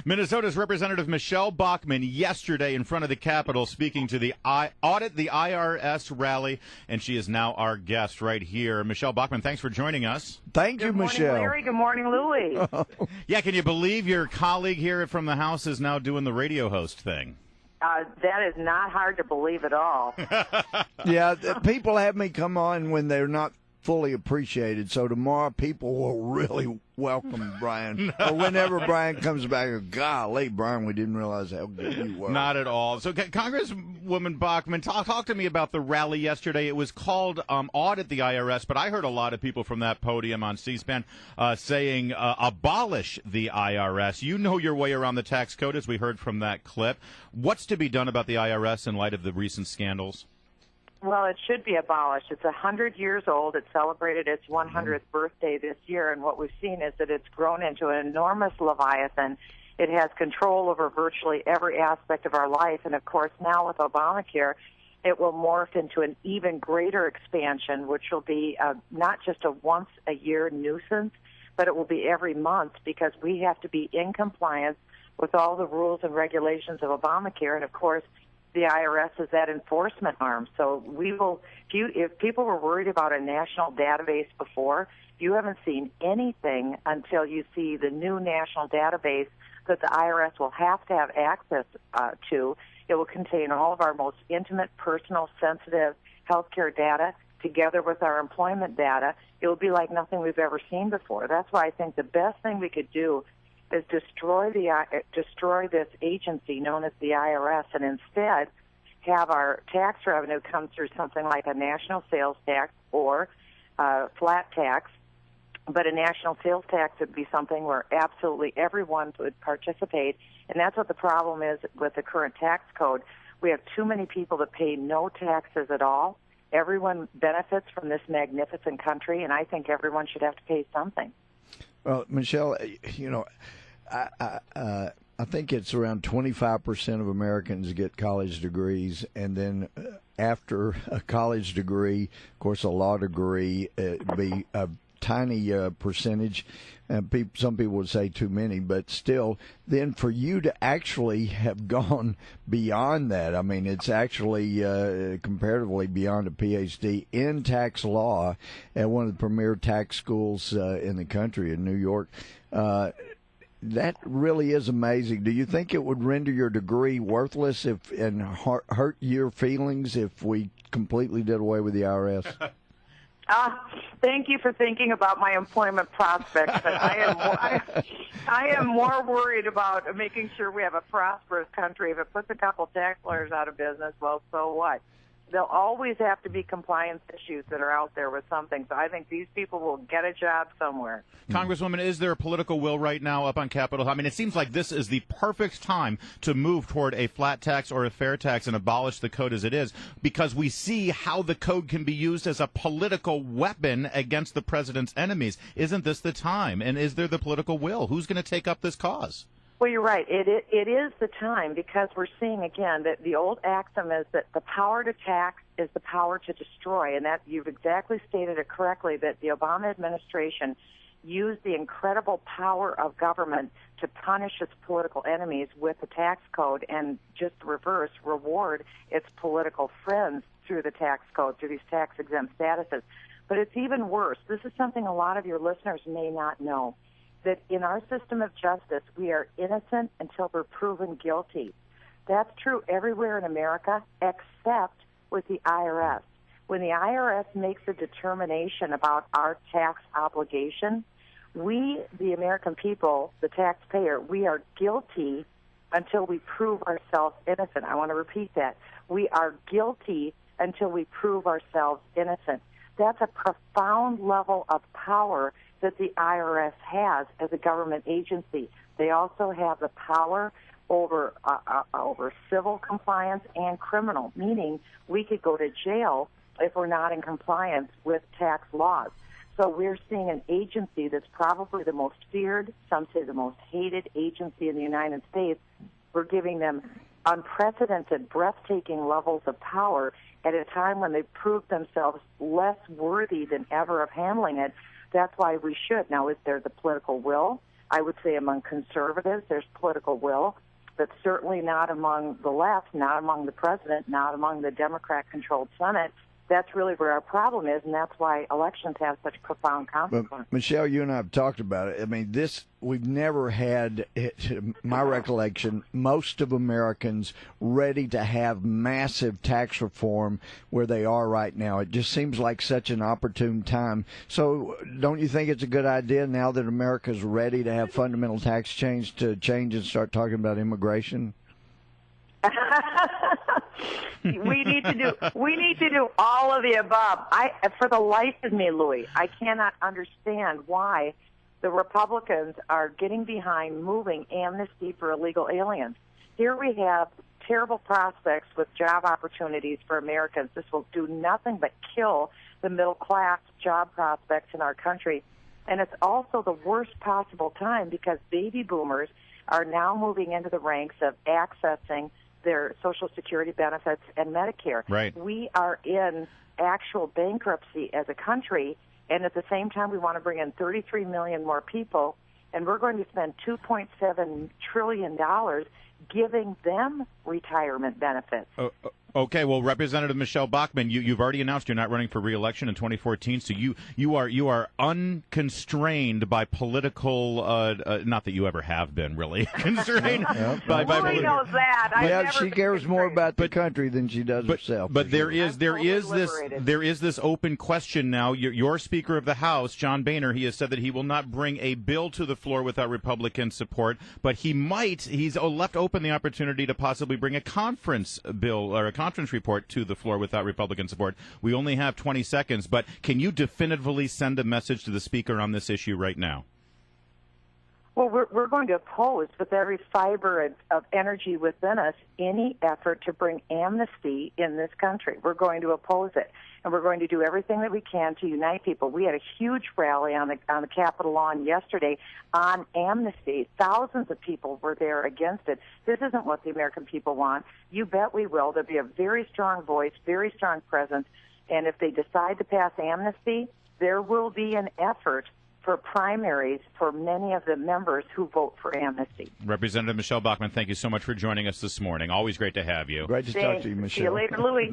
Minnesota's Representative Michele Bachmann yesterday in front of the Capitol speaking to the Audit the IRS rally, and she is now our guest right here. Michele Bachmann, thanks for joining us. Thank you, Michele. Good morning, Larry. Good morning, Louie. Yeah, can you believe your colleague here from the House is now doing the radio host thing? That is not hard to believe at all. Yeah, people have me come on when they're not fully appreciated, so tomorrow people will really welcome Brian. Or whenever Brian comes back, golly, Brian, we didn't realize how good you were. Not at all. So, Congresswoman Bachmann, talk to me about the rally yesterday. It was called Audit the IRS, but I heard a lot of people from that podium on C-SPAN saying abolish the IRS. You know your way around the tax code, as we heard from that clip. What's to be done about the IRS in light of the recent scandals? Well, it should be abolished. It's 100 years old. It celebrated its 100th birthday this year, and what we've seen is that it's grown into an enormous leviathan. It has control over virtually every aspect of our life, and of course now with Obamacare, it will morph into an even greater expansion, which will be not just a once-a-year nuisance, but it will be every month because we have to be in compliance with all the rules and regulations of Obamacare, and of course the IRS is that enforcement arm. So we will, if people were worried about a national database before, you haven't seen anything until you see the new national database that the IRS will have to have access to. It will contain all of our most intimate, personal, sensitive healthcare data together with our employment data. It will be like nothing we've ever seen before. That's why I think the best thing we could do is destroy this agency known as the IRS, and instead have our tax revenue come through something like a national sales tax or flat tax. But a national sales tax would be something where absolutely everyone would participate, and that's what the problem is with the current tax code. We have too many people that pay no taxes at all. Everyone benefits from this magnificent country, and I think everyone should have to pay something. Well, Michele, you know, I think it's around 25% of Americans get college degrees, and then after a college degree, of course, a law degree, it'd be a tiny percentage. Some people would say too many, but still, then for you to actually have gone beyond that, I mean, it's actually comparatively beyond a PhD in tax law at one of the premier tax schools in the country in New York. That really is amazing. Do you think it would render your degree worthless and hurt your feelings if we completely did away with the IRS? Thank you for thinking about my employment prospects, but I am more worried about making sure we have a prosperous country. If it puts a couple tax lawyers out of business, well, so what? There'll always have to be compliance issues that are out there with something, so I think these people will get a job somewhere. Congresswoman, is there a political will right now up on Capitol? I mean, it seems like this is the perfect time to move toward a flat tax or a fair tax and abolish the code as it is, because we see how the code can be used as a political weapon against the president's enemies. Isn't this the time? And is there the political will? Who's going to take up this cause? Well, you're right. It is the time, because we're seeing, again, that the old axiom is that the power to tax is the power to destroy, and that you've exactly stated it correctly, that the Obama administration used the incredible power of government to punish its political enemies with the tax code and just reverse, reward its political friends through the tax code, through these tax-exempt statuses. But it's even worse. This is something a lot of your listeners may not know, that in our system of justice, we are innocent until we're proven guilty. That's true everywhere in America except with the IRS. When the IRS makes a determination about our tax obligation, we, the American people, the taxpayer, we are guilty until we prove ourselves innocent. I want to repeat that. We are guilty until we prove ourselves innocent. That's a profound level of power that the IRS has as a government agency. They also have the power over civil compliance and criminal, meaning we could go to jail if we're not in compliance with tax laws. So we're seeing an agency that's probably the most feared, some say the most hated agency in the United States. We're giving them unprecedented, breathtaking levels of power at a time when they've proved themselves less worthy than ever of handling it. That's why we should. Now, is there the political will? I would say among conservatives, there's political will, but certainly not among the left, not among the president, not among the Democrat-controlled Senate. That's really where our problem is, and that's why elections have such profound consequences. But Michele, you and I have talked about it. I mean, we've never had, to my recollection, most of Americans ready to have massive tax reform where they are right now. It just seems like such an opportune time. So don't you think it's a good idea now that America's ready to have fundamental tax change to change and start talking about immigration? We need to do all of the above. For the life of me, Louis, I cannot understand why the Republicans are getting behind moving amnesty for illegal aliens. Here we have terrible prospects with job opportunities for Americans. This will do nothing but kill the middle class job prospects in our country. And it's also the worst possible time because baby boomers are now moving into the ranks of accessing their Social Security benefits and Medicare. Right. We are in actual bankruptcy as a country, and at the same time we want to bring in 33 million more people, and we're going to spend $2.7 trillion giving them retirement benefits. Okay, well, Representative Michele Bachmann, you've already announced you're not running for re-election in 2014, so you are unconstrained by political, not that you ever have been really constrained. by Louis knows that. She cares more about the country than she does herself. But there is this open question now. Your Speaker of the House, John Boehner, he has said that he will not bring a bill to the floor without Republican support, but he's left open the opportunity to possibly bring a conference bill or a conference report to the floor without Republican support. We only have 20 seconds, but can you definitively send a message to the Speaker on this issue right now? Well, we're going to oppose with every fiber of energy within us any effort to bring amnesty in this country. We're going to oppose it, and we're going to do everything that we can to unite people. We had a huge rally on the Capitol lawn yesterday on amnesty. Thousands of people were there against it. This isn't what the American people want. You bet we will. There'll be a very strong voice, very strong presence, and if they decide to pass amnesty, there will be an effort for primaries for many of the members who vote for amnesty. Representative Michele Bachmann, thank you so much for joining us this morning. Always great to have you. Great to talk to you, Michele. See you later, Louis.